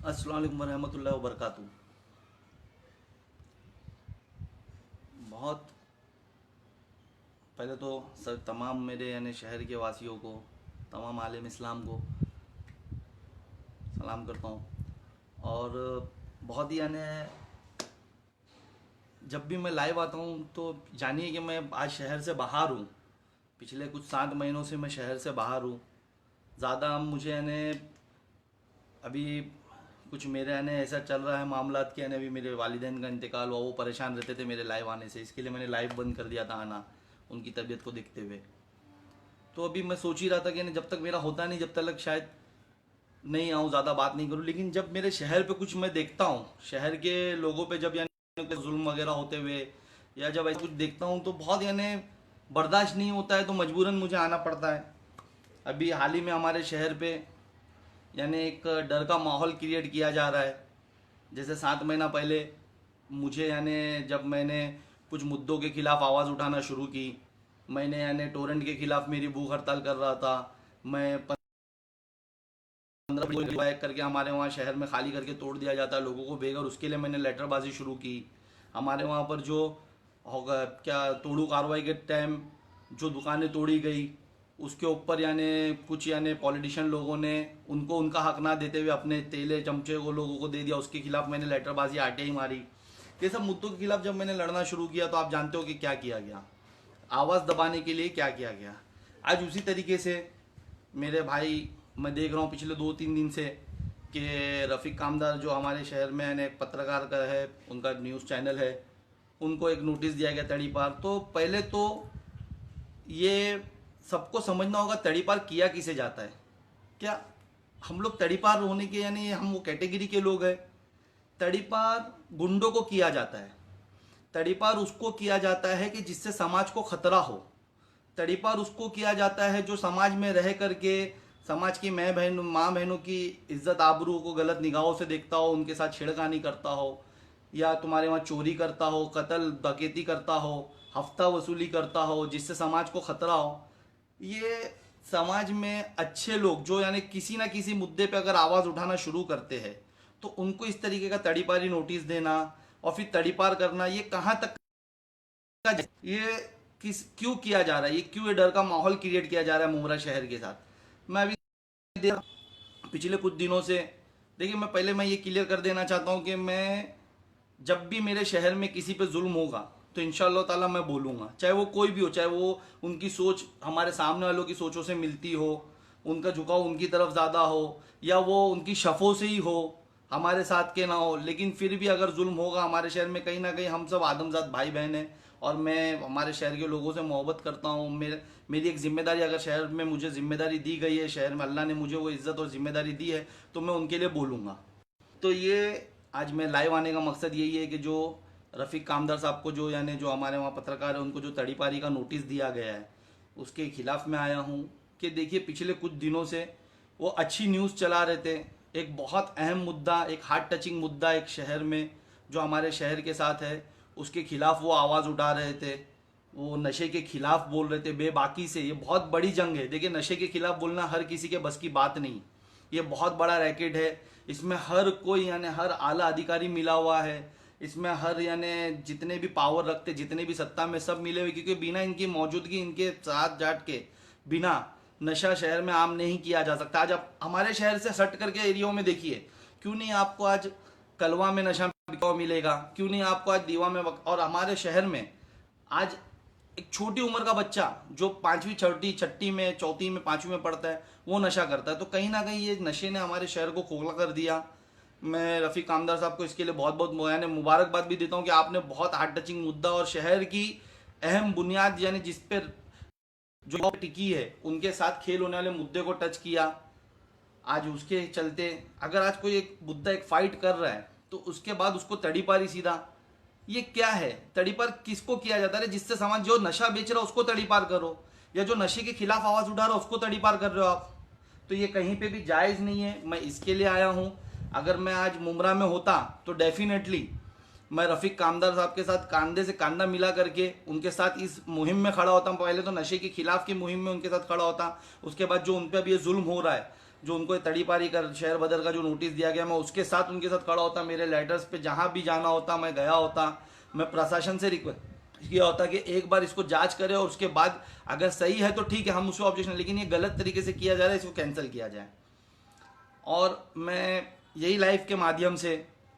अस्सलाम वालेकुम रहमतुल्लाहि व बरकातहू। बहुत पहले तो सर तमाम मेरे यानी शहर के वासियों को, तमाम आलम इस्लाम को सलाम करता हूँ। और बहुत ही यानी जब भी मैं लाइव आता हूँ तो जानिए कि मैं आज शहर से बाहर हूँ। पिछले कुछ 7 महीनों से मैं शहर से बाहर हूँ। ज़्यादा मुझे यानी अभी कुछ मेरे यानी ऐसा चल रहा है मामलात कि यानी अभी मेरे वालिदैन का इंतकाल हुआ, वो परेशान रहते थे मेरे लाइव आने से, इसके लिए मैंने लाइव बंद कर दिया था आना उनकी तबीयत को देखते हुए। तो अभी मैं सोच ही रहा था कि यानी जब तक मेरा होता नहीं जब तक शायद नहीं आऊँ, ज़्यादा बात नहीं करूँ। लेकिन जब मेरे शहर पे कुछ मैं देखता हूँ, शहर के लोगों पे जब यानी जुल्म वगैरह होते हुए या जब ऐसा कुछ देखता हूँ तो बहुत यानी बर्दाश्त नहीं होता है, तो मजबूरन मुझे आना पड़ता है। अभी हाल ही में हमारे शहर पे यानी एक डर का माहौल क्रिएट किया जा रहा है। जैसे 7 महीना पहले मुझे यानी जब मैंने कुछ मुद्दों के खिलाफ आवाज़ उठाना शुरू की, मैंने यानी टोरेंट के खिलाफ मेरी भूख हड़ताल कर रहा था। मैं 15 बैग करके हमारे वहाँ शहर में खाली करके तोड़ दिया जाता है लोगों को बेघर, उसके लिए मैंने लेटरबाजी शुरू की। हमारे वहाँ पर जो होगा क्या तोड़ू कार्रवाई के टाइम जो दुकानें तोड़ी गई उसके ऊपर यानी कुछ यानी पॉलिटिशियन लोगों ने उनको उनका हक ना देते हुए अपने तेले चमचे को लोगों को दे दिया, उसके खिलाफ मैंने लेटरबाजी आरटीआई मारी। ये सब मुद्दों के खिलाफ जब मैंने लड़ना शुरू किया तो आप जानते हो कि क्या किया गया, आवाज़ दबाने के लिए क्या किया गया। आज उसी तरीके से मेरे भाई, मैं देख रहा हूँ पिछले 2-3 दिन से कि रफ़ीक कामदार जो हमारे शहर में यानी एक पत्रकार का है, उनका न्यूज़ चैनल है, उनको एक नोटिस दिया गया तड़ीपार। तो पहले तो ये सबको समझना होगा तड़ीपार किया किसे जाता है। क्या हम लोग तड़ीपार होने के यानी हम वो कैटेगरी के लोग हैं? तड़ीपार गुंडों को किया जाता है। तड़ीपार उसको किया जाता है कि जिससे समाज को खतरा हो। तड़ीपार उसको किया जाता है जो समाज में रह करके समाज की माँ बहनों की इज्जत आबरू को गलत निगाहों से देखता हो, उनके साथ छेड़खानी करता हो, या तुम्हारे वहाँ चोरी करता हो, कत्ल डकैती करता हो, हफ्ता वसूली करता हो, जिससे समाज को खतरा हो। ये समाज में अच्छे लोग जो यानी किसी ना किसी मुद्दे पे अगर आवाज़ उठाना शुरू करते हैं तो उनको इस तरीके का तड़ीपारी नोटिस देना और फिर तड़ीपार करना, ये कहाँ तक का, ये किस क्यों किया जा रहा है, ये क्यों ये डर का माहौल क्रिएट किया जा रहा है मुमरा शहर के साथ। मैं अभी पिछले कुछ दिनों से देखिए, मैं ये क्लियर कर देना चाहता हूँ कि मैं जब भी मेरे शहर में किसी पे जुल्म होगा तो इंशाअल्लाह ताला मैं बोलूँगा, चाहे वो कोई भी हो, चाहे वो उनकी सोच हमारे सामने वालों की सोचों से मिलती हो, उनका झुकाव उनकी तरफ ज़्यादा हो, या वो उनकी शफ़ों से ही हो, हमारे साथ के ना हो। लेकिन फिर भी अगर जुल्म होगा हमारे शहर में, कहीं ना कहीं हम सब आदमजात भाई बहन हैं और मैं हमारे शहर के लोगों से मोहब्बत करता हूँ। मेरी एक जिम्मेदारी, अगर शहर में मुझे जिम्मेदारी दी गई है, शहर में अल्लाह ने मुझे वो इज़्ज़त और ज़िम्मेदारी दी है, तो मैं उनके लिए बोलूँगा। तो ये आज मैं लाइव आने का मकसद यही है कि जो रफ़ीक कामदार साहब को जो यानी जो हमारे वहाँ पत्रकार है उनको जो तड़ीपारी का नोटिस दिया गया है उसके खिलाफ मैं आया हूँ। कि देखिए पिछले कुछ दिनों से वो अच्छी न्यूज़ चला रहे थे, एक बहुत अहम मुद्दा, एक हार्ट टचिंग मुद्दा एक शहर में जो हमारे शहर के साथ है उसके खिलाफ वो आवाज़ उठा रहे थे, वो नशे के खिलाफ बोल रहे थे बेबाकी से। ये बहुत बड़ी जंग है। देखिए नशे के खिलाफ बोलना हर किसी के बस की बात नहीं, ये बहुत बड़ा रैकेट है। इसमें हर कोई यानी हर आला अधिकारी मिला हुआ है, इसमें हर यानी जितने भी पावर रखते, जितने भी सत्ता में सब मिले हुए, क्योंकि बिना इनकी मौजूदगी, इनके साथ जाट के बिना नशा शहर में आम नहीं किया जा सकता। आज आप हमारे शहर से सट करके एरियो में देखिए, क्यों नहीं आपको आज कलवा में नशा मिलेगा, क्यों नहीं आपको आज दीवा में और हमारे शहर में आज एक छोटी उम्र का बच्चा जो 5वीं छठी छठी में, चौथी में, 5वीं में पढ़ता है वो नशा करता है। तो कहीं ना कहीं ये नशे ने हमारे शहर को खोखला कर दिया। मैं रफ़ीक कामदार साहब को इसके लिए बहुत बहुत यानी मुबारकबाद भी देता हूँ कि आपने बहुत हार्ट टचिंग मुद्दा और शहर की अहम बुनियाद यानी जिस पर जो टिकी है उनके साथ खेल होने वाले मुद्दे को टच किया। आज उसके चलते अगर आज कोई एक मुद्दा एक फाइट कर रहा है तो उसके बाद उसको तड़ीपारी सीधा, ये क्या है? तड़ीपार किसको किया जाता है? जिससे समाज जो नशा बेच रहा है उसको तड़ीपार करो, या जो नशे के खिलाफ आवाज उठा रहा है उसको तड़ीपार कर रहे हो आप। तो ये कहीं पे भी जायज नहीं है। मैं इसके लिए आया हूँ। अगर मैं आज मुमरा में होता तो डेफिनेटली मैं रफ़ीक कामदार साहब के साथ कंधे से कंधा मिला करके उनके साथ इस मुहिम में खड़ा होता। पहले तो नशे के खिलाफ की मुहिम में उनके साथ खड़ा होता, उसके बाद जो उन पर अब ये जुल्म हो रहा है जो उनको तड़ीपारी कर शहर बदर का जो नोटिस दिया गया, मैं उसके साथ उनके साथ खड़ा होता, मेरे लेटर्स पे जहाँ भी जाना होता मैं गया होता, मैं प्रशासन से रिक्वेस्ट किया होता कि एक बार इसको जांच करे और उसके बाद अगर सही है तो ठीक है, हम उसको ऑब्जेक्शन, लेकिन ये गलत तरीके से किया जा रहा है, इसको कैंसिल किया जाए। और मैं यही लाइव के माध्यम से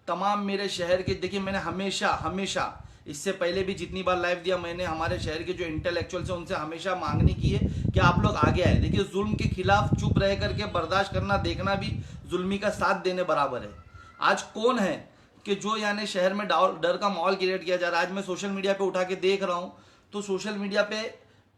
तमाम मेरे शहर के, देखिए मैंने हमेशा हमेशा इससे पहले भी जितनी बार लाइव दिया, मैंने हमारे शहर के जो इंटेलेक्चुअल्स हैं उनसे हमेशा मांगनी की है कि आप लोग आगे आए। देखिए जुल्म के खिलाफ चुप रह करके बर्दाश्त करना देखना भी जुल्मी का साथ देने बराबर है। आज कौन है कि जो यानी शहर में डर का माहौल क्रिएट किया जा रहा है। आज मैं सोशल मीडिया पे उठा के देख रहा हूँ तो सोशल मीडिया पे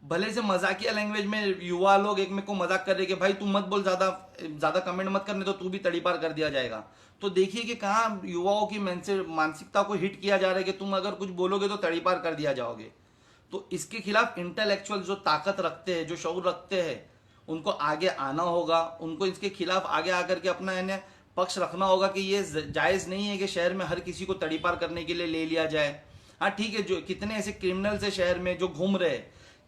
भले से मजाकिया लैंग्वेज में युवा लोग एक में को मजाक कर रहे कि भाई तू मत बोल, ज्यादा ज्यादा कमेंट मत करने तो तू भी तड़ीपार कर दिया जाएगा। तो देखिए कि कहाँ युवाओं की मानसिकता को हिट किया जा रहा है कि तुम अगर कुछ बोलोगे तो तड़ीपार कर दिया जाओगे। तो इसके खिलाफ इंटेलेक्चुअल जो ताकत रखते हैं, जो शौर रखते हैं, उनको आगे आना होगा, उनको इसके खिलाफ आगे आकर के अपना यानी पक्ष रखना होगा कि ये जायज़ नहीं है कि शहर में हर किसी को तड़ीपार करने के लिए ले लिया जाए। हाँ ठीक है, जो कितने ऐसे क्रिमिनल्स है शहर में जो घूम रहे,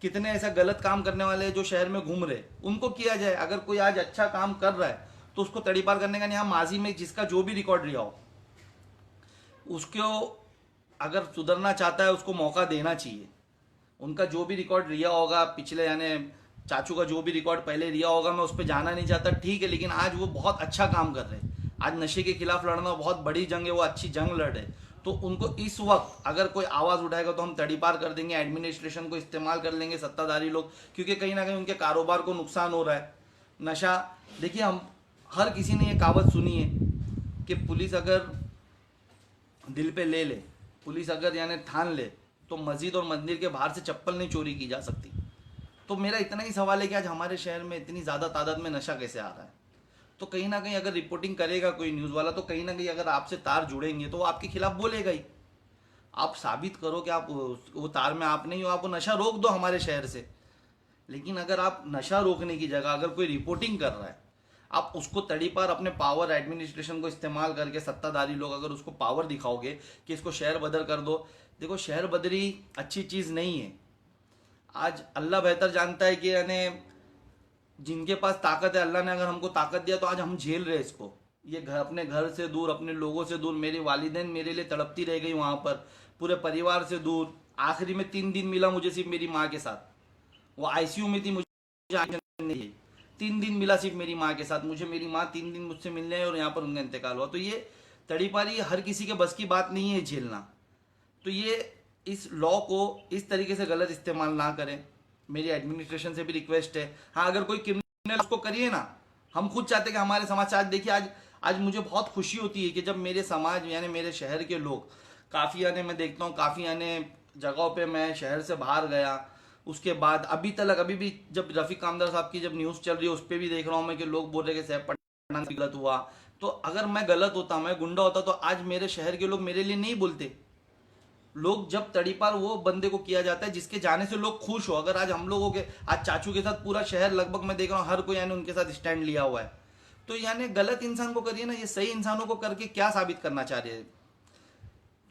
कितने ऐसा गलत काम करने वाले जो शहर में घूम रहे, उनको किया जाए। अगर कोई आज अच्छा काम कर रहा है तो उसको तड़ीपार करने का नहीं, हाँ माजी में जिसका जो भी रिकॉर्ड रहा हो उसको अगर सुधरना चाहता है उसको मौका देना चाहिए। उनका जो भी रिकॉर्ड रिया होगा पिछले, यानी चाचू का जो भी रिकॉर्ड पहले रिया होगा, मैं उस पर जाना नहीं चाहता, ठीक है, लेकिन आज वो बहुत अच्छा काम कर रहे हैं। आज नशे के खिलाफ लड़ना बहुत बड़ी जंग है, वो अच्छी जंग लड़ रहे। तो उनको इस वक्त अगर कोई आवाज़ उठाएगा तो हम तड़ीपार कर देंगे, एडमिनिस्ट्रेशन को इस्तेमाल कर लेंगे, सत्ताधारी लोग, क्योंकि कहीं ना कहीं उनके कारोबार को नुकसान हो रहा है। नशा, देखिए हम हर किसी ने ये कहावत सुनी है कि पुलिस अगर दिल पे ले ले, पुलिस अगर यानी ठान ले तो मस्जिद और मंदिर के बाहर से चप्पल नहीं चोरी की जा सकती। तो मेरा इतना ही सवाल है कि आज हमारे शहर में इतनी ज़्यादा तादाद में नशा कैसे आ रहा है। तो कहीं ना कहीं अगर रिपोर्टिंग करेगा कोई न्यूज़ वाला तो कहीं ना कहीं अगर आपसे तार जुड़ेंगे तो वो आपके खिलाफ बोलेगा ही। आप साबित करो कि आप वो तार में आप नहीं हो, आप वो नशा रोक दो हमारे शहर से। लेकिन अगर आप नशा रोकने की जगह अगर कोई रिपोर्टिंग कर रहा है, आप उसको तड़ीपार अपने पावर एडमिनिस्ट्रेशन को इस्तेमाल करके, सत्ताधारी लोग अगर उसको पावर दिखाओगे कि इसको शहर बदर कर दो, देखो शहर बदरी अच्छी चीज़ नहीं है। आज अल्लाह बेहतर जानता है कि यानी जिनके पास ताकत है, अल्लाह ने अगर हमको ताकत दिया तो आज हम झेल रहे इसको। ये घर, अपने घर से दूर, अपने लोगों से दूर, मेरी वालिदैन मेरे लिए तड़पती रह गई वहाँ पर, पूरे परिवार से दूर। आखिरी में 3 दिन मिला मुझे सिर्फ मेरी माँ के साथ, वो आईसीयू में थी, मुझे नहीं, 3 दिन मिला सिर्फ मेरी माँ के साथ। मुझे मेरी माँ 3 दिन मुझसे मिलने आए और यहाँ पर उनका इंतकाल हुआ। तो ये तड़ीपारी हर किसी के बस की बात नहीं है झेलना। तो ये इस लॉ को इस तरीके से गलत इस्तेमाल ना करें, मेरी एडमिनिस्ट्रेशन से भी रिक्वेस्ट है। हाँ अगर कोई क्रिमिनल उसको करिए ना, हम खुद चाहते हैं कि हमारे समाज से आज देखिए, आज मुझे बहुत खुशी होती है कि जब मेरे समाज यानी मेरे शहर के लोग काफ़ी यानी मैं देखता हूँ, काफ़ी यानी जगहों पे मैं शहर से बाहर गया, उसके बाद अभी तक अभी भी जब रफ़ीक कामदार साहब की जब न्यूज़ चल रही है उस पर भी देख रहा हूँ मैं कि लोग बोल रहे कि साहब पटना में गलत हुआ। तो अगर मैं गलत होता, मैं गुंडा होता, तो आज मेरे शहर के लोग मेरे लिए नहीं बोलते। लोग जब तड़ीपार वो बंदे को किया जाता है जिसके जाने से लोग खुश हो। अगर आज हम लोगों के, आज चाचू के साथ पूरा शहर लगभग मैं देख रहा हूँ हर कोई यानी उनके साथ स्टैंड लिया हुआ है। तो यानी गलत इंसान को करिए ना, ये सही इंसानों को करके क्या साबित करना चाह रहे हैं।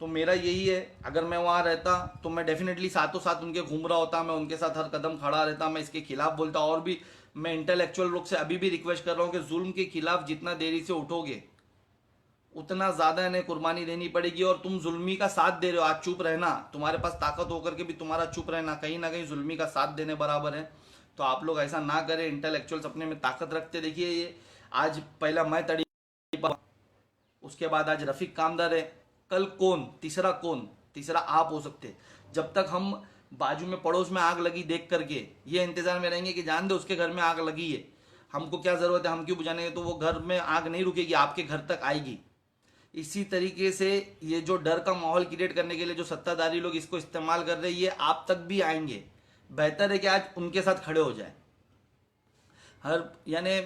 तो मेरा यही है, अगर मैं वहाँ रहता तो मैं डेफिनेटली साथों साथ उनके घूम रहा होता, मैं उनके साथ हर कदम खड़ा रहता, मैं इसके खिलाफ बोलता। और भी मैं इंटेलेक्चुअल लोग से अभी भी रिक्वेस्ट कर रहा हूँ कि जुल्म के खिलाफ जितना देरी से उठोगे उतना ज़्यादा इन्हें कुर्बानी देनी पड़ेगी। और तुम जुल्मी का साथ दे रहे हो, आज चुप रहना, तुम्हारे पास ताकत होकर के भी तुम्हारा चुप रहना कहीं ना कहीं जुल्मी का साथ देने बराबर है। तो आप लोग ऐसा ना करें, इंटेलेक्चुअल्स अपने में ताकत रखते। देखिए ये आज पहला मैं तड़ी, उसके बाद आज रफ़ीक कामदार है, कल कौन तीसरा, कौन तीसरा आप हो सकते। जब तक हम बाजू में पड़ोस में आग लगी देख करके ये इंतजार में रहेंगे कि जान दे उसके घर में आग लगी है, हमको क्या ज़रूरत है, हम क्यों बुझाने, तो वो घर में आग नहीं रुकेगी, आपके घर तक आएगी। इसी तरीके से ये जो डर का माहौल क्रिएट करने के लिए जो सत्ताधारी लोग इसको इस्तेमाल कर रहे हैं, ये आप तक भी आएंगे। बेहतर है कि आज उनके साथ खड़े हो जाए। हर यानी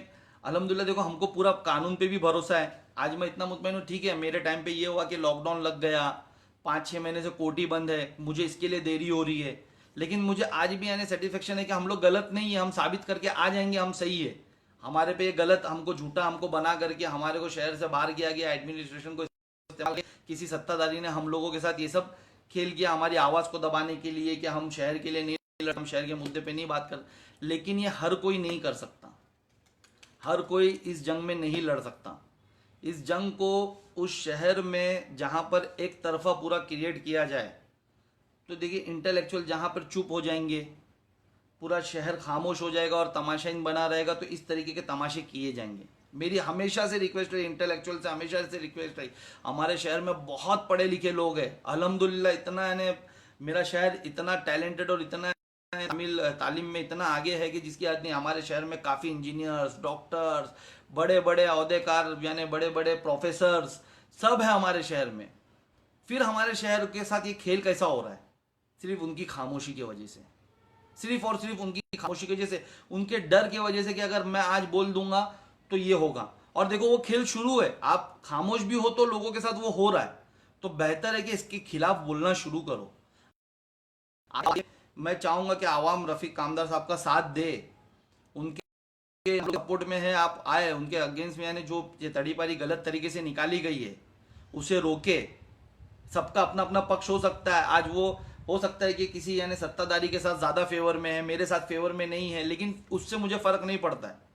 अल्हम्दुलिल्लाह देखो हमको पूरा कानून पे भी भरोसा है। आज मैं इतना मुतमईन हूँ, ठीक है मेरे टाइम पे ये हुआ कि लॉकडाउन लग गया, 5-6 महीने से कोर्ट ही बंद है, मुझे इसके लिए देरी हो रही है, लेकिन मुझे आज भी यानी सेटिस्फेक्शन है कि हम लोग गलत नहीं है, हम साबित करके आ जाएंगे हम सही है। हमारे पे ये गलत, हमको झूठा हमको बना करके हमारे को शहर से बाहर किया गया, एडमिनिस्ट्रेशन को इस्तेमाल किसी सत्ताधारी ने हम लोगों के साथ ये सब खेल किया हमारी आवाज़ को दबाने के लिए कि हम शहर के लिए नहीं, हम शहर के मुद्दे पे नहीं बात कर। लेकिन ये हर कोई नहीं कर सकता। हर कोई इस जंग में नहीं लड़ सकता। इस जंग को उस शहर में जहां पर एक तरफा पूरा क्रिएट किया जाए, तो देखिए इंटेलेक्चुअल जहां पर चुप हो जाएंगे, पूरा शहर खामोश हो जाएगा और तमाशाइन बना रहेगा, तो इस तरीके के तमाशे किए जाएंगे। मेरी हमेशा से रिक्वेस्ट है, इंटेलेक्चुअल से हमेशा से रिक्वेस्ट है, हमारे शहर में बहुत पढ़े लिखे लोग हैं अल्हम्दुलिल्लाह, इतना यानी मेरा शहर इतना टैलेंटेड और इतना तालीम में इतना आगे है कि जिसकी याद नहीं। हमारे शहर में काफ़ी इंजीनियर्स, डॉक्टर्स, बड़े बड़े अहदेकार यानी बड़े बड़े प्रोफेसर्स सब है हमारे शहर में। फिर हमारे शहर के साथ ये खेल कैसा हो रहा है? सिर्फ उनकी खामोशी की वजह से, सिर्फ और सिर्फ उनकी खामोशी की वजह से, उनके डर की वजह से कि अगर मैं आज बोल दूंगा तो ये होगा। और देखो वो खेल शुरू है, आप खामोश भी हो तो लोगों के साथ वो हो रहा है, तो बेहतर है कि इसके खिलाफ बोलना शुरू करो। मैं चाहूंगा कि आवाम रफीक कामदार साहब का साथ दे, उनके सपोर्ट में है, आप आए उनके अगेंस्ट में, यानी जो ये तड़ीपारी गलत तरीके से निकाली गई है उसे रोके। सबका अपना अपना पक्ष हो सकता है, आज वो हो सकता है कि किसी यानी सत्ताधारी के साथ ज्यादा फेवर में है, मेरे साथ फेवर में नहीं है, लेकिन उससे मुझे फर्क नहीं पड़ता है।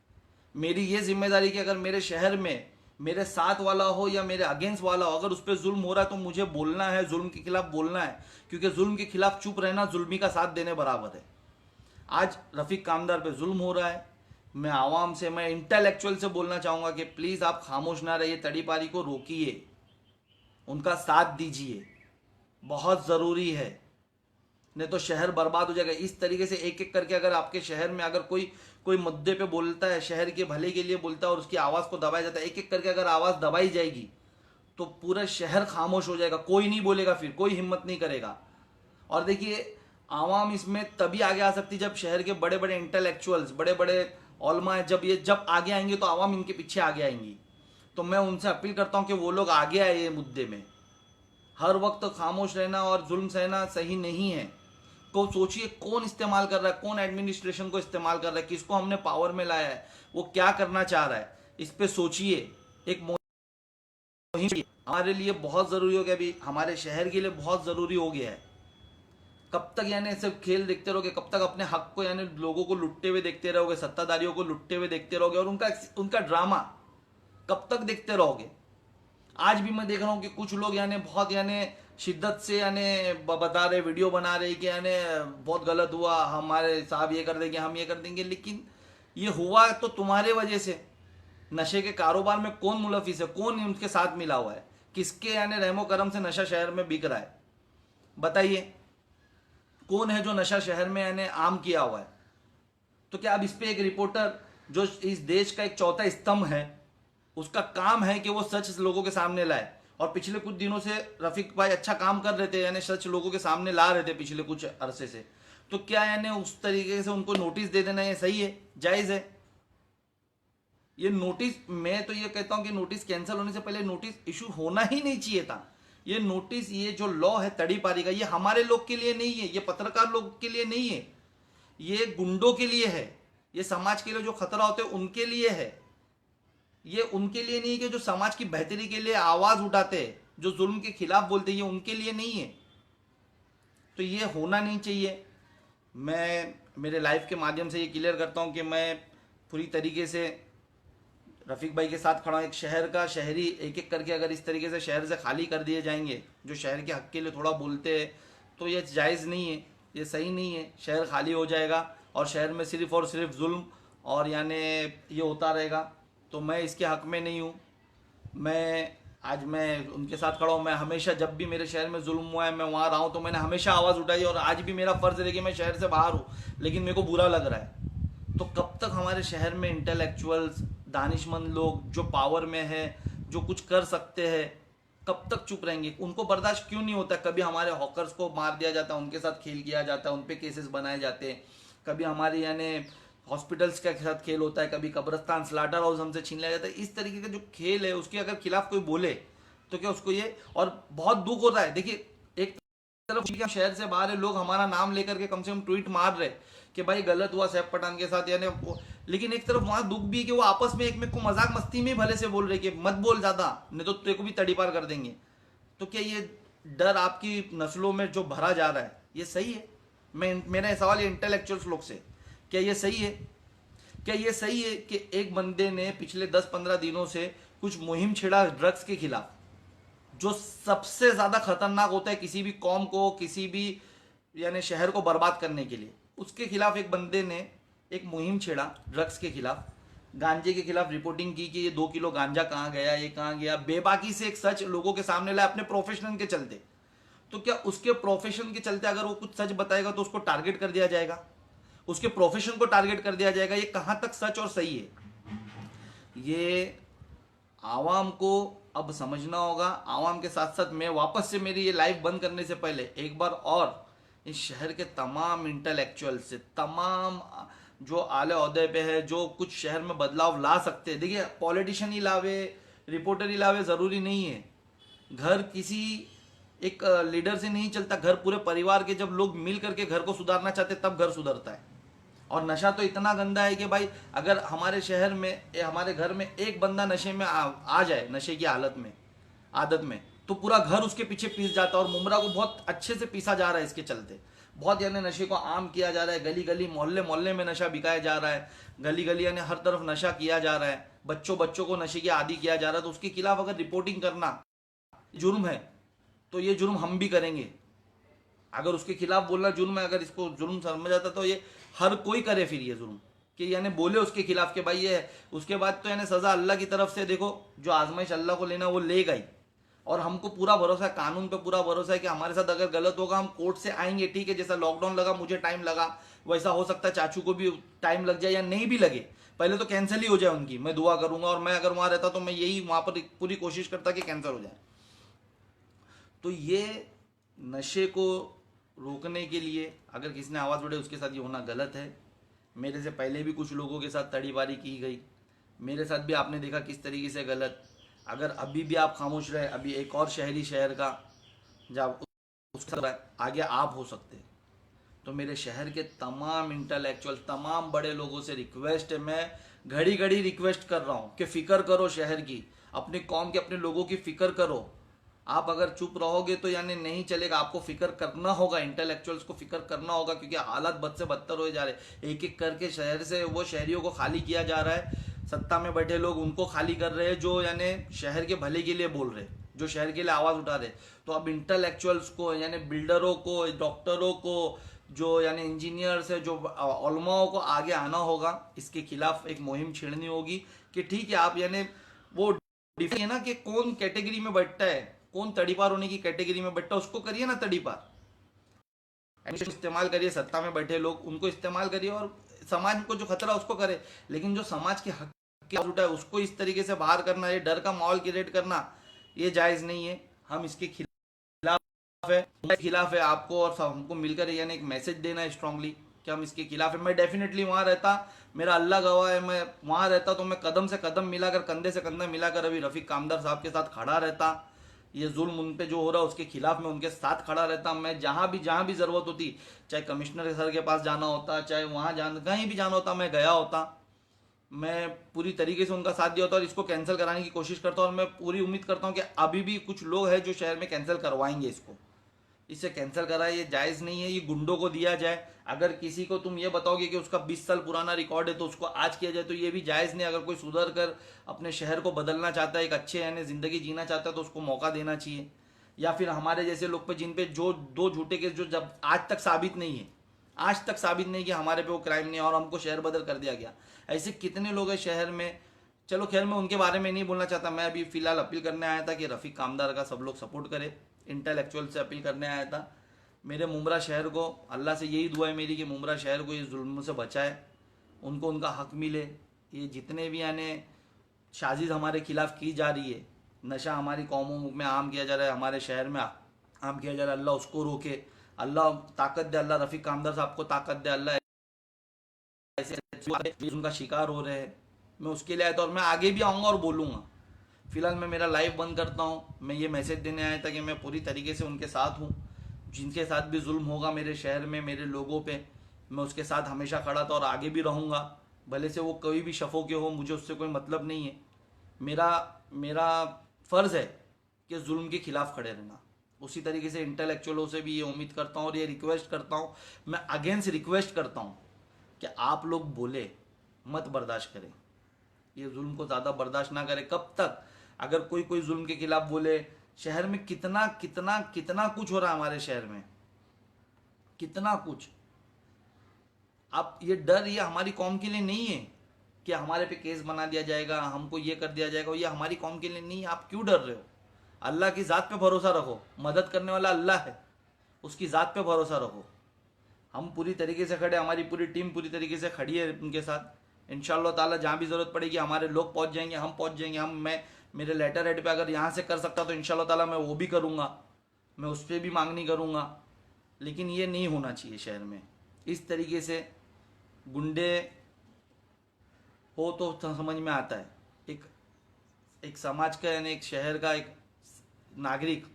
मेरी ये जिम्मेदारी कि अगर मेरे शहर में मेरे साथ वाला हो या मेरे अगेंस्ट वाला हो, अगर उस पर जुल्म हो रहा है तो मुझे बोलना है, जुल्म के खिलाफ बोलना है, क्योंकि जुल्म के खिलाफ चुप रहना जुल्मी का साथ देने बराबर है। आज रफीक कामदार पे जुल्म हो रहा है, मैं आवाम से, मैं इंटेलेक्चुअल से बोलना चाहूंगा कि प्लीज आप खामोश ना रहिए, तड़ीपारी को रोकिए, उनका साथ दीजिए, बहुत जरूरी है, नहीं तो शहर बर्बाद हो जाएगा। इस तरीके से एक एक करके अगर आपके शहर में अगर कोई कोई मुद्दे पे बोलता है, शहर के भले के लिए बोलता है और उसकी आवाज़ को दबाया जाता है, एक एक करके अगर आवाज़ दबाई जाएगी तो पूरा शहर खामोश हो जाएगा, कोई नहीं बोलेगा, फिर कोई हिम्मत नहीं करेगा। और देखिए आवाम इसमें तभी आगे आ सकती जब शहर के बड़े बड़े इंटेलेक्चुअल्स, बड़े बड़े ओलमा जब आगे आएंगे तो आवाम इनके पीछे आगे आएंगी। तो मैं उनसे अपील करता हूँ कि वो लोग आगे आए ये मुद्दे में। हर वक्त खामोश रहना और जुल्म सहना सही नहीं है। को सोचिए कौन इस्तेमाल कर रहा है, कौन एडमिनिस्ट्रेशन को इस्तेमाल कर रहा है, किसको हमने पावर में लाया है, वो क्या करना चाह रहा है, इस पे सोचिए। एक मुहिम हमारे लिए बहुत जरूरी हो गया, अभी हमारे शहर के लिए बहुत जरूरी हो गया है। कब तक यानी सिर्फ खेल देखते रहोगे, कब तक अपने हक को यानी लोगों को लुटते हुए देखते रहोगे, सत्ताधारियों को लुटते हुए देखते रहोगे, और उनका ड्रामा कब तक देखते रहोगे? आज भी मैं देख रहा हूँ कि कुछ लोग यानी बहुत यानी शिद्दत से यानी बता रहे, वीडियो बना रहे कि यानी बहुत गलत हुआ, हमारे साहब ये कर देंगे, हम ये कर देंगे, लेकिन ये हुआ तो तुम्हारे वजह से। नशे के कारोबार में कौन मुलविस है, कौन उनके साथ मिला हुआ है, किसके यानी रहमो करम से नशा शहर में बिक रहा है? बताइए कौन है जो नशा शहर में यानी आम किया हुआ है? तो क्या अब इस पे एक रिपोर्टर जो इस देश का एक चौथा स्तंभ है, उसका काम है कि वो सच लोगों के सामने लाए? और पिछले कुछ दिनों से रफीक भाई अच्छा काम कर रहे थे, यानी सच लोगों के सामने ला रहे थे पिछले कुछ अरसे से, तो क्या यानी उस तरीके से उनको नोटिस दे देना ये सही है, जायज है? ये नोटिस, मैं तो ये कहता हूं कि नोटिस कैंसिल होने से पहले नोटिस इशू होना ही नहीं चाहिए था। ये नोटिस, ये जो लॉ है तड़ीपारी का, ये हमारे लोग के लिए नहीं है, ये पत्रकार लोग के लिए नहीं है, ये गुंडों के लिए है, ये समाज के लिए जो खतरा होते हैं उनके लिए है। ये उनके लिए नहीं कि जो समाज की बेहतरी के लिए आवाज उठाते हैं, जो जुल्म के खिलाफ बोलते हैं, ये उनके लिए नहीं है। तो ये होना नहीं चाहिए। मैं मेरे लाइफ के माध्यम से ये क्लियर करता हूं कि मैं पूरी तरीके से रफीक भाई के साथ खड़ा हूं। एक शहर का शहरी एक एक करके अगर इस तरीके से शहर से खाली कर दिए जाएंगे, जो शहर के हक के लिए थोड़ा बोलते हैं, तो ये जायज़ नहीं है, ये सही नहीं है। शहर खाली हो जाएगा और शहर में सिर्फ और सिर्फ जुल्म और यानी ये होता रहेगा। तो मैं इसके हक में नहीं हूँ। मैं उनके साथ खड़ा हूँ। मैं हमेशा जब भी मेरे शहर में जुल्म हुआ है मैं वहाँ रहा हूँ, तो मैंने हमेशा आवाज़ उठाई, और आज भी मेरा फ़र्ज़ है कि मैं शहर से बाहर हूँ, लेकिन मेरे को बुरा लग रहा है। तो कब तक हमारे शहर में इंटेलेक्चुअल्स, दानिशमंद लोग जो पावर में है, जो कुछ कर सकते हैं, कब तक चुप रहेंगे? उनको बर्दाश्त क्यों नहीं होता? कभी हमारे हॉकर्स को मार दिया जाता है, उनके साथ खेल किया जाता है, उन पे केसेस बनाए जाते हैं, कभी हमारे यानी हॉस्पिटल्स के साथ खेल होता है, कभी कब्रस्तान, स्लाटर हाउस हमसे छीन लिया जाता है। इस तरीके का जो खेल है उसके अगर खिलाफ कोई बोले तो क्या उसको ये, और बहुत दुख होता है। देखिए एक तरफ शहर से बाहर है, लोग हमारा नाम लेकर के कम से कम ट्वीट मार रहे कि भाई गलत हुआ सैफ पठान के साथ, यानी लेकिन एक तरफ वहां दुख भी है कि वो आपस में एक में को मजाक मस्ती में भले से बोल रहे कि मत बोल ज्यादा, नहीं तो तेरे को भी तड़ीपार कर देंगे। तो क्या ये डर आपकी नस्लों में जो भरा जा रहा है ये सही है? मेरा सवाल है इंटेलेक्चुअल्स लोग से, क्या ये सही है? क्या ये सही है कि एक बंदे ने पिछले 10-15 दिनों से कुछ मुहिम छेड़ा ड्रग्स के खिलाफ, जो सबसे ज्यादा खतरनाक होता है किसी भी कौम को, किसी भी यानी शहर को बर्बाद करने के लिए, उसके खिलाफ एक बंदे ने एक मुहिम छेड़ा ड्रग्स के खिलाफ, गांजे के खिलाफ रिपोर्टिंग की कि ये 2 किलो गांजा कहाँ गया, ये कहाँ गया, बेबाकी से एक सच लोगों के सामने लाया अपने प्रोफेशन के चलते। तो क्या उसके प्रोफेशन के चलते अगर वो कुछ सच बताएगा तो उसको टारगेट कर दिया जाएगा, उसके प्रोफेशन को टारगेट कर दिया जाएगा? ये कहां तक सच और सही है? ये आवाम को अब समझना होगा। आवाम के साथ साथ मैं वापस से मेरी ये लाइव बंद करने से पहले एक बार और इस शहर के तमाम इंटेलेक्चुअल से, तमाम जो आले ओहदे पे है, जो कुछ शहर में बदलाव ला सकते हैं, देखिए पॉलिटिशियन ही लावे, रिपोर्टर ही लावे, ज़रूरी नहीं है। घर किसी एक लीडर से नहीं चलता, घर पूरे परिवार के जब लोग मिल करके घर को सुधारना चाहते तब घर सुधरता है। और नशा तो इतना गंदा है कि भाई अगर हमारे शहर में, हमारे घर में एक बंदा नशे में आ जाए, नशे की हालत में, आदत में, तो पूरा घर उसके पीछे पीस जाता है। और मुमरा को बहुत अच्छे से पीसा जा रहा है इसके चलते, बहुत यानी नशे को आम किया जा रहा है। गली गली मोहल्ले मोहल्ले में नशा बिकाया जा रहा है, गली गली यानी हर तरफ नशा किया जा रहा है, बच्चों बच्चों को नशे की आदी किया जा रहा है। तो उसके खिलाफ अगर रिपोर्टिंग करना जुर्म है तो ये जुर्म हम भी करेंगे। अगर उसके खिलाफ बोलना जुर्म है, अगर इसको जुर्म समझ आता तो ये हर कोई करे फिर ये जुर्म, कि यानी बोले उसके खिलाफ कि भाई ये है। उसके बाद तो यानी सजा अल्लाह की तरफ से, देखो जो आजमाइश अल्लाह को लेना वो लेगा ही। और हमको पूरा भरोसा है, कानून पे पूरा भरोसा है कि हमारे साथ अगर गलत होगा हम कोर्ट से आएंगे, ठीक है। जैसा लॉकडाउन लगा, मुझे टाइम लगा, वैसा हो सकता है चाचू को भी टाइम लग जाए या नहीं भी लगे, पहले तो कैंसिल ही हो जाए उनकी, मैं दुआ करूंगा। और मैं अगर वहां रहता तो मैं यही वहां पर पूरी कोशिश करता कि कैंसिल हो जाए। तो ये नशे को रोकने के लिए अगर किसी ने आवाज़ उठाई, उसके साथ ये होना गलत है। मेरे से पहले भी कुछ लोगों के साथ तड़ीबारी की गई, मेरे साथ भी आपने देखा किस तरीके से गलत। अगर अभी भी आप खामोश रहे, अभी एक और शहरी शहर का जब उसका आगे आप हो सकते हैं। तो मेरे शहर के तमाम इंटेलेक्चुअल, तमाम बड़े लोगों से रिक्वेस्ट है, मैं घड़ी घड़ी रिक्वेस्ट कर रहा हूँ कि फिक्र करो शहर की, अपनी कौम के, अपने लोगों की फिक्र करो। आप अगर चुप रहोगे तो यानी नहीं चलेगा, आपको फिक्र करना होगा, इंटेलेक्चुअल्स को फिक्र करना होगा, क्योंकि हालात बद से बदतर हो जा रहे। एक एक करके शहर से वो शहरियों को खाली किया जा रहा है। सत्ता में बैठे लोग उनको खाली कर रहे हैं जो यानी शहर के भले के लिए बोल रहे, जो शहर के लिए आवाज़ उठा रहे। तो अब इंटेलेक्चुअल्स को, यानी बिल्डरों को, डॉक्टरों को, जो यानी इंजीनियर्स है, जो उलमाओं को आगे आना होगा। इसके खिलाफ एक मुहिम छेड़नी होगी कि ठीक है, आप यानी वो डिफाइन है ना कि कौन कैटेगरी में बैठता है, कौन तड़ीपार होने की कैटेगरी में बैठता है, उसको करिए ना तड़ीपार। इस्तेमाल करिए, सत्ता में बैठे लोग उनको इस्तेमाल करिए, और समाज को जो खतरा उसको करे। लेकिन जो समाज के हक की आवाज उठाए उसको इस तरीके से बाहर करना, ये डर का माहौल क्रिएट करना, ये जायज नहीं है। हम इसके खिलाफ है आपको और हमको मिलकर यानी एक मैसेज देना है स्ट्रांगली कि हम इसके खिलाफ है। मैं डेफिनेटली वहां रहता, मेरा अल्लाह गवाह है, मैं वहां रहता तो मैं कदम से कदम मिलाकर, कंधे से कंधा मिलाकर अभी रफीक कामदार साहब के साथ खड़ा रहता। ये जुल्म उन पे जो हो रहा है उसके खिलाफ मैं उनके साथ खड़ा रहता। मैं जहां भी जरूरत होती, चाहे कमिश्नर सर के पास जाना होता, चाहे वहां कहीं भी जाना होता, मैं गया होता। मैं पूरी तरीके से उनका साथ दिया होता और इसको कैंसिल कराने की कोशिश करता हूँ। और मैं पूरी उम्मीद करता हूँ कि अभी भी कुछ लोग हैं जो शहर में कैंसिल करवाएंगे इसको। इसे कैंसिल कराए, ये जायज़ नहीं है, ये गुंडों को दिया जाए। अगर किसी को तुम ये बताओगे कि उसका 20 साल पुराना रिकॉर्ड है तो उसको आज किया जाए, तो ये भी जायज़ नहीं। अगर कोई सुधर कर अपने शहर को बदलना चाहता है, एक अच्छे यानी ज़िंदगी जीना चाहता है, तो उसको मौका देना चाहिए। या फिर हमारे जैसे लोग पे, जिन पे जो 2 झूठे केस जो जब आज तक साबित नहीं है, आज तक साबित नहीं कि हमारे पे वो क्राइम नहीं है और हमको शहर बदल कर दिया गया, ऐसे कितने लोग हैं शहर में। चलो खैर, मैं उनके बारे में नहीं बोलना चाहता। मैं अभी फ़िलहाल अपील करने आया था कि रफ़ीक कामदार का सब लोग सपोर्ट करें। इंटेलेक्चुअल से अपील करने आया था। मेरे मुमरा शहर को, अल्लाह से यही दुआ है मेरी कि मुमरा शहर को इस जुल्म से बचाए, उनको उनका हक मिले। ये जितने भी यानी साजिश हमारे खिलाफ की जा रही है, नशा हमारी कौमों में आम किया जा रहा है, हमारे शहर में आम किया जा रहा है, अल्लाह उसको रोके, अल्लाह ताकत दे, अल्लाह रफ़ीक कामदार साहब को ताकत दे, अल्लाह ऐसे उनका शिकार हो रहे हैं। मैं उसके लिए आया था और मैं आगे भी आऊँगा और बोलूँगा। फिलहाल मैं मेरा लाइव बंद करता हूँ। मैं ये मैसेज देने आया था कि मैं पूरी तरीके से उनके साथ हूँ। जिनके साथ भी जुल्म होगा मेरे शहर में, मेरे लोगों पे, मैं उसके साथ हमेशा खड़ा था और आगे भी रहूँगा। भले से वो कोई भी शफ़ों के हो, मुझे उससे कोई मतलब नहीं है। मेरा फ़र्ज़ है कि जुल्म के खिलाफ खड़े रहना। उसी तरीके से इंटेलेक्चुअलों से भी ये उम्मीद करता हूँ और ये रिक्वेस्ट करता हूँ, मैं अगेंस्ट रिक्वेस्ट करता हूँ कि आप लोग बोले, मत बर्दाश्त करें, ये जुल्म को ज़्यादा बर्दाश्त ना करें। कब तक? अगर कोई कोई जुल्म के खिलाफ बोले, शहर में कितना कितना कितना कुछ हो रहा है हमारे शहर में, कितना कुछ। अब ये डर ये हमारी कौम के लिए नहीं है कि हमारे पे केस बना दिया जाएगा, हमको ये कर दिया जाएगा, ये हमारी कौम के लिए नहीं है। आप क्यों डर रहे हो? अल्लाह की ज़ात पे भरोसा रखो, मदद करने वाला अल्लाह है, उसकी ज़ात पे भरोसा रखो। हम पूरी तरीके से खड़े, हमारी पूरी टीम पूरी तरीके से खड़ी है उनके साथ। इंशाअल्लाह ताला जहाँ भी ज़रूरत पड़ेगी हमारे लोग पहुँच जाएंगे, हम पहुँच जाएंगे। मैं मेरे लेटर हेड पे अगर यहाँ से कर सकता तो इंशाअल्लाह ताला मैं वो भी करूँगा, मैं उस पर भी मांगनी करूँगा। लेकिन ये नहीं होना चाहिए शहर में। इस तरीके से गुंडे हो तो समझ में आता है। एक समाज का यानी एक शहर का एक नागरिक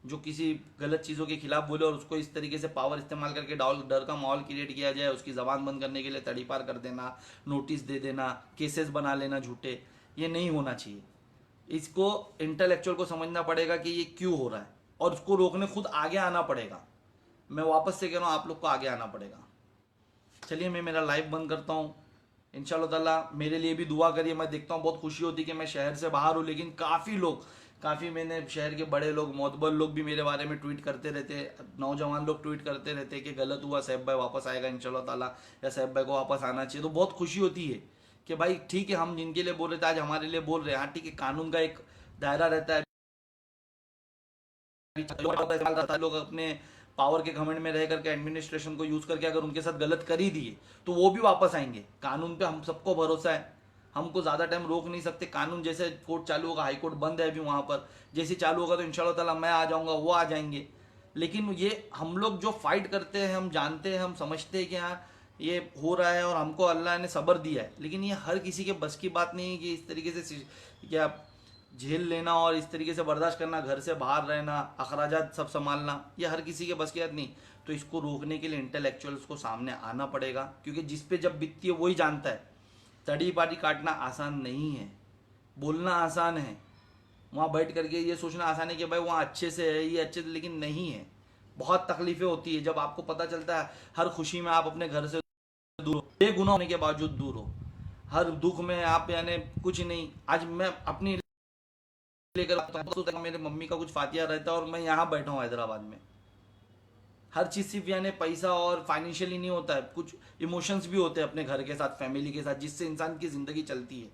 जो किसी गलत चीज़ों के खिलाफ बोले और उसको इस तरीके से पावर इस्तेमाल करके डर का माहौल क्रिएट किया जाए, उसकी ज़बान बंद करने के लिए तड़ीपार कर देना, नोटिस दे देना, केसेस बना लेना झूठे, ये नहीं होना चाहिए। इसको इंटेलेक्चुअल को समझना पड़ेगा कि ये क्यों हो रहा है और उसको रोकने खुद आगे आना पड़ेगा। मैं वापस से कह रहा हूँ, आप लोग को आगे आना पड़ेगा। चलिए मैं मेरा लाइव बंद करता हूँ। इंशाल्लाह ताला मेरे लिए भी दुआ करिए। मैं देखता हूँ बहुत खुशी होती है कि मैं शहर से बाहर हूँ, लेकिन काफ़ी मैंने शहर के बड़े लोग, मोतबर लोग भी मेरे बारे में ट्वीट करते रहते, नौजवान लोग ट्वीट करते रहते कि गलत हुआ, सैफ भाई वापस आएगा इंशाल्लाह ताला, या सैफ भाई को वापस आना चाहिए। तो बहुत खुशी होती है कि भाई ठीक है, हम जिनके लिए बोल रहे थे आज हमारे लिए बोल रहे हैं। हाँ ठीक है, कानून का एक दायरा रहता है, लोग अपने पावर के घमंड में रह करके एडमिनिस्ट्रेशन को यूज करके अगर उनके साथ गलत कर ही दिए तो वो भी वापस आएंगे। कानून पे हम सबको भरोसा है, हमको ज्यादा टाइम रोक नहीं सकते। कानून जैसे कोर्ट चालू होगा, हाई कोर्ट बंद है अभी, वहां पर जैसे चालू होगा तो इंशाल्लाह ताला मैं आ जाऊंगा, वो आ जाएंगे। लेकिन ये हम लोग जो फाइट करते हैं, हम जानते हैं, हम समझते हैं कि हाँ ये हो रहा है और हमको अल्लाह ने सब्र दिया है, लेकिन ये हर किसी के बस की बात नहीं है कि इस तरीके से क्या झेल लेना और इस तरीके से बर्दाश्त करना, घर से बाहर रहना, अखराजात सब संभालना, ये हर किसी के बस की बात नहीं। तो इसको रोकने के लिए इंटेलेक्चुअल्स को सामने आना पड़ेगा, क्योंकि जिस पे जब बीतती है वही जानता है। तड़ी पाटी काटना आसान नहीं है, बोलना आसान है, वहाँ बैठ करके ये सोचना आसान है कि भाई वहाँ अच्छे से है, ये अच्छे से, लेकिन नहीं है। बहुत तकलीफें होती है जब आपको पता चलता है हर खुशी में आप अपने घर से दूर हो, बेगुनाह होने के बावजूद दूर हो, हर दुख में आप यानी कुछ नहीं। आज मैं अपनी लेकर मेरे मम्मी का कुछ फातिया रहता है और मैं यहाँ बैठा हूँ हैदराबाद में। हर चीज सिर्फ यानी पैसा और फाइनेंशियली नहीं होता है, कुछ इमोशंस भी होते हैं अपने घर के साथ, फैमिली के साथ, जिससे इंसान की जिंदगी चलती है।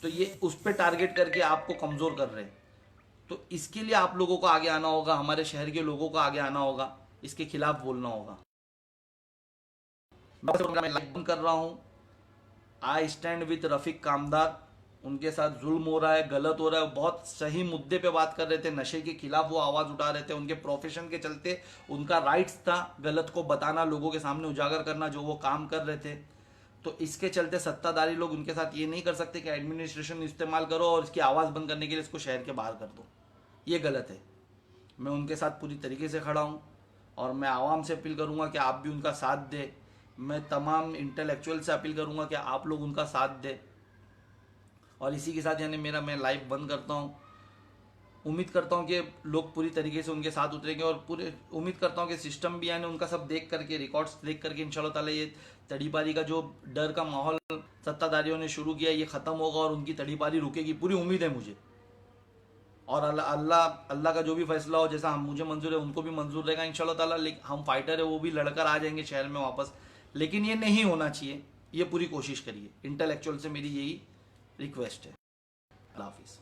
तो ये उस पर टारगेट करके आपको कमजोर कर रहे हैं। तो इसके लिए आप लोगों को आगे आना होगा, हमारे शहर के लोगों को आगे आना होगा, इसके खिलाफ बोलना होगा। मैं लाइव कर रहा हूँ, आई स्टैंड विथ रफीक कामदार। उनके साथ जुल्म हो रहा है, गलत हो रहा है, बहुत सही मुद्दे पे बात कर रहे थे, नशे के खिलाफ वो आवाज उठा रहे थे। उनके प्रोफेशन के चलते उनका राइट्स था गलत को बताना, लोगों के सामने उजागर करना जो वो काम कर रहे थे। तो इसके चलते सत्ताधारी लोग उनके साथ ये नहीं कर सकते कि एडमिनिस्ट्रेशन इस्तेमाल करो और इसकी आवाज़ बंद करने के लिए इसको शहर के बाहर कर दो, ये गलत है। मैं उनके साथ पूरी तरीके से खड़ा हूँ और मैं आवाम से अपील करूँगा कि आप भी उनका साथ दें। मैं तमाम इंटेलेक्चुअल से अपील करूँगा कि आप लोग उनका साथ दें। और इसी के साथ यानी मैं लाइव बंद करता हूँ। उम्मीद करता हूँ कि लोग पूरी तरीके से उनके साथ उतरेंगे और पूरे उम्मीद करता हूँ कि सिस्टम भी यानी उनका सब देख करके, रिकॉर्ड्स देख करके इंशाल्लाह ताला ये तड़ीपारी का जो डर का माहौल सत्ताधारियों ने शुरू किया ये ख़त्म होगा और उनकी तड़ीपारी रुकेगी, पूरी उम्मीद है मुझे। और अल्लाह का जो भी फैसला हो, जैसा हम मुझे मंजूर है उनको भी मंजूर रहेगा इंशाल्लाह ताला। हम फाइटर है, वो भी लड़कर आ जाएंगे शहर में वापस, लेकिन ये नहीं होना चाहिए। ये पूरी कोशिश करिए। इंटेलेक्चुअल से मेरी यही रिक्वेस्ट है। अल्लाह हाफिज़।